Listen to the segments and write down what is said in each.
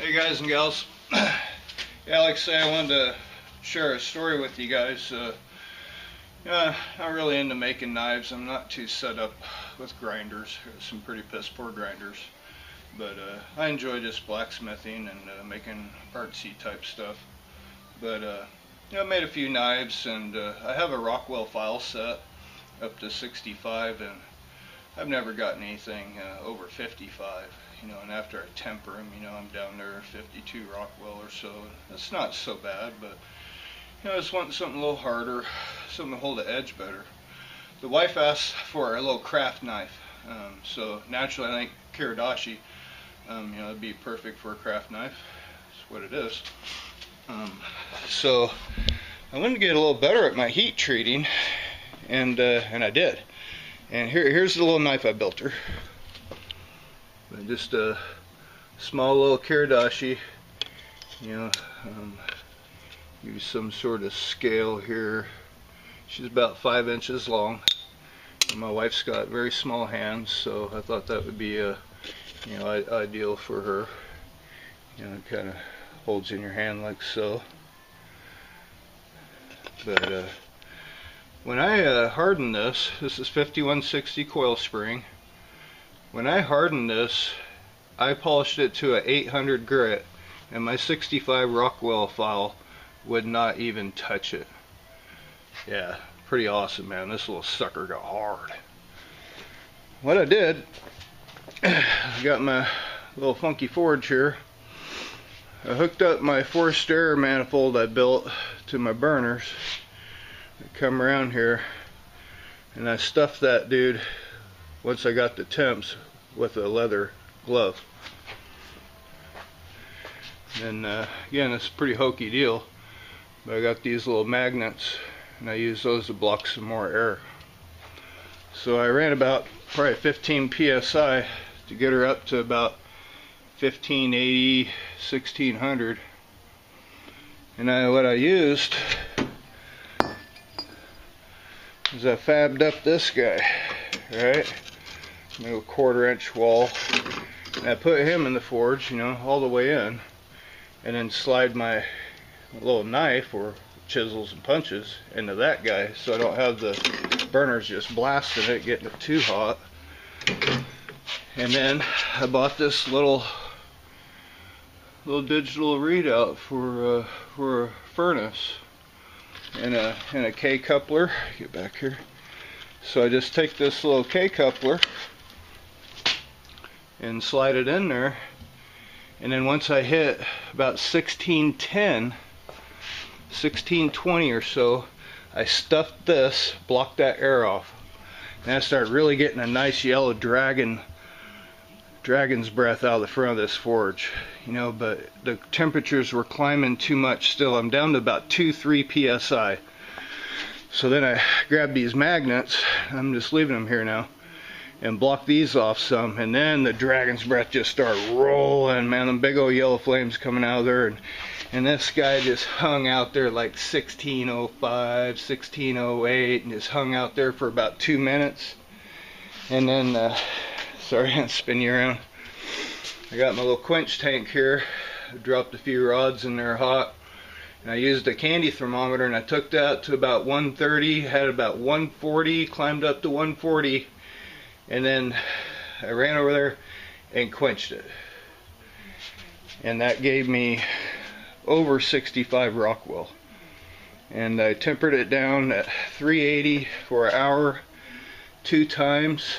Hey guys and gals, yeah, like I say, I wanted to share a story with you guys. Not really into making knives. I'm not too set up with grinders. Some pretty piss poor grinders, but I enjoy just blacksmithing and making artsy type stuff. But I made a few knives, and I have a Rockwell file set up to 65, and I've never gotten anything over 55, and after I temper them, I'm down there 52 Rockwell or so. It's not so bad, but, I just want something a little harder, something to hold the edge better. The wife asked for a little craft knife, so naturally I think Kiridashi, it'd be perfect for a craft knife. That's what it is. So I wanted to get a little better at my heat treating, and I did. And here's the little knife I built her. Just a small little Kiridashi. Use some sort of scale here. She's about 5 inches long. And my wife's got very small hands, so I thought that would be ideal for her. It kind of holds in your hand like so. But when I harden this is 5160 coil spring. When I hardened this, I polished it to a 800 grit, and my 65 Rockwell file would not even touch it. Yeah, pretty awesome, man. This little sucker got hard. What I did, I got my little funky forge here. I hooked up my forced air manifold I built to my burners. I come around here and I stuffed that dude, once I got the temps, with a leather glove. And again, it's a pretty hokey deal, but I got these little magnets and I use those to block some more air. So I ran about probably 15 psi to get her up to about 1580, 1600. And what I used is I fabbed up this guy, right? A 1/4 inch wall. And I put him in the forge, all the way in, and then slide my little knife or chisels and punches into that guy, so I don't have the burners just blasting it, getting it too hot. And then I bought this little digital readout for a furnace and a K coupler. Get back here. So I just take this little K coupler and slide it in there, and then once I hit about 1610, 1620 or so, I stuffed this, blocked that air off, and I started really getting a nice yellow dragon's breath out of the front of this forge, but the temperatures were climbing too much still. I'm down to about 2-3 psi. So then I grabbed these magnets, I'm just leaving them here now, and block these off some, and then the dragon's breath just started rolling, man. Them big old yellow flames coming out of there, and this guy just hung out there like 1605, 1608, and just hung out there for about 2 minutes. And then sorry, I'm spin you around. I got my little quench tank here. I dropped a few rods in there hot, and I used a candy thermometer, and I took that to about 130, had about 140, climbed up to 140, and then I ran over there and quenched it. And that gave me over 65 Rockwell. And I tempered it down at 380 for an hour 2 times.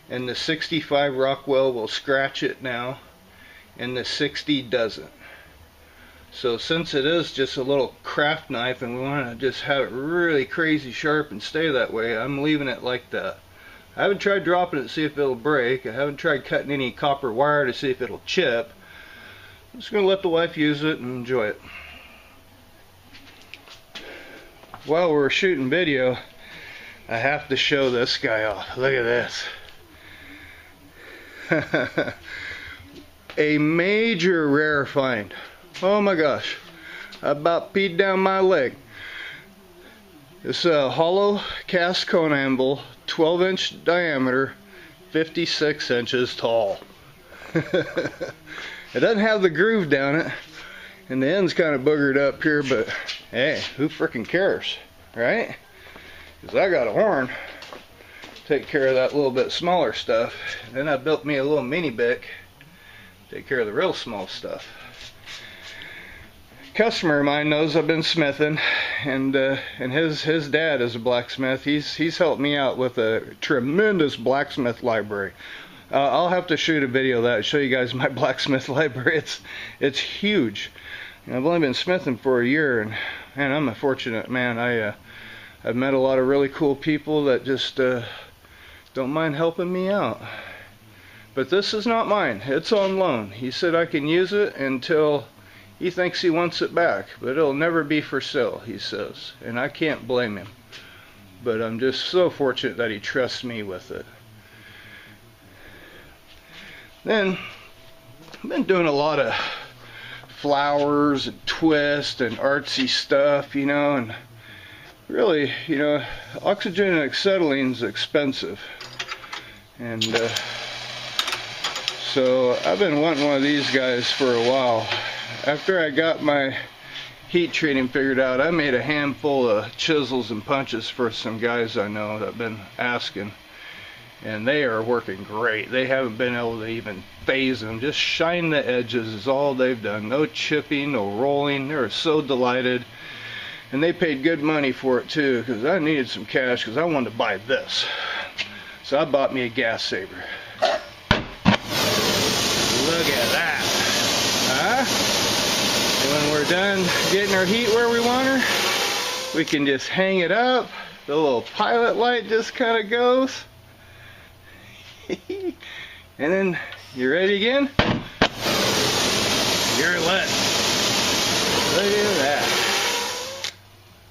And the 65 Rockwell will scratch it now, and the 60 doesn't. So since it is just a little craft knife and we want to just have it really crazy sharp and stay that way, I'm leaving it like that. I haven't tried dropping it to see if it'll break. I haven't tried cutting any copper wire to see if it'll chip. I'm just going to let the wife use it and enjoy it. While we're shooting video, I have to show this guy off. Look at this. A major rare find. Oh my gosh. I about peed down my leg. It's a hollow cast cone anvil, 12-inch diameter, 56 inches tall. It doesn't have the groove down it, and the end's kind of boogered up here, but hey, who frickin' cares, right? Because I got a horn. Take care of that little bit smaller stuff. Then I built me a little mini bic. Take care of the real small stuff. Customer of mine knows I've been smithing, and his dad is a blacksmith. He's helped me out with a tremendous blacksmith library. I'll have to shoot a video of that, show you guys my blacksmith library. It's huge. And I've only been smithing for a year, and man, I'm a fortunate man. I've met a lot of really cool people that just don't mind helping me out. But this is not mine. It's on loan. He said I can use it until he thinks he wants it back, but it'll never be for sale, he says, and I can't blame him. But I'm just so fortunate that he trusts me with it. Then I've been doing a lot of flowers and twists and artsy stuff, you know, and really, you know, oxygen and acetylene is expensive, and so I've been wanting one of these guys for a while. After I got my heat treating figured out, I made a handful of chisels and punches for some guys I know that have been asking, and they are working great. They haven't been able to even phase them. Just shine the edges is all they've done. No chipping, no rolling. They're so delighted, and they paid good money for it too, because I needed some cash because I wanted to buy this. So I bought me a gas saver. Look at that, huh? And when we're done getting our heat where we want her, we can just hang it up. The little pilot light just kind of goes. And then you're ready again. You're lit. Look at that.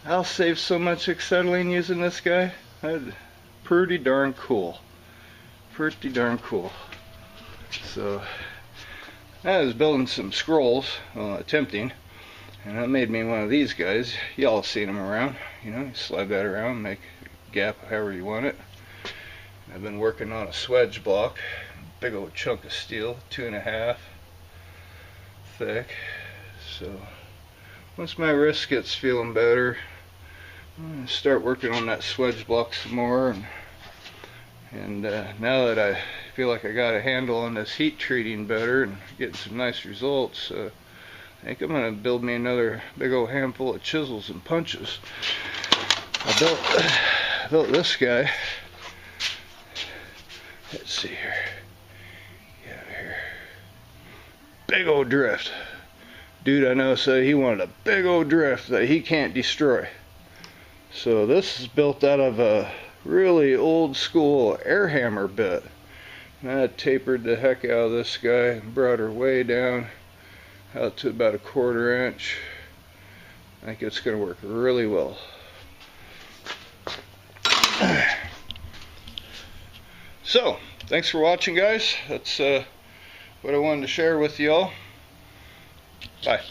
I'll save so much acetylene using this guy. That's pretty darn cool. Pretty darn cool. So I was building some scrolls, attempting, and that made me one of these guys. Y'all seen them around, you know, you slide that around, make a gap however you want it. I've been working on a swedge block, big old chunk of steel, 2.5 thick. So once my wrist gets feeling better, I'm going to start working on that swedge block some more, and now that I feel like I got a handle on this heat treating better and getting some nice results, I think I'm going to build me another big old handful of chisels and punches. I built this guy. Let's see here. Yeah, here. Big old drift. Dude I know said he wanted a big old drift that he can't destroy. So this is built out of a really old school air hammer bit. And I tapered the heck out of this guy and brought her way down out to about 1/4 inch. I think it's going to work really well. So, thanks for watching, guys. That's what I wanted to share with y'all. Bye.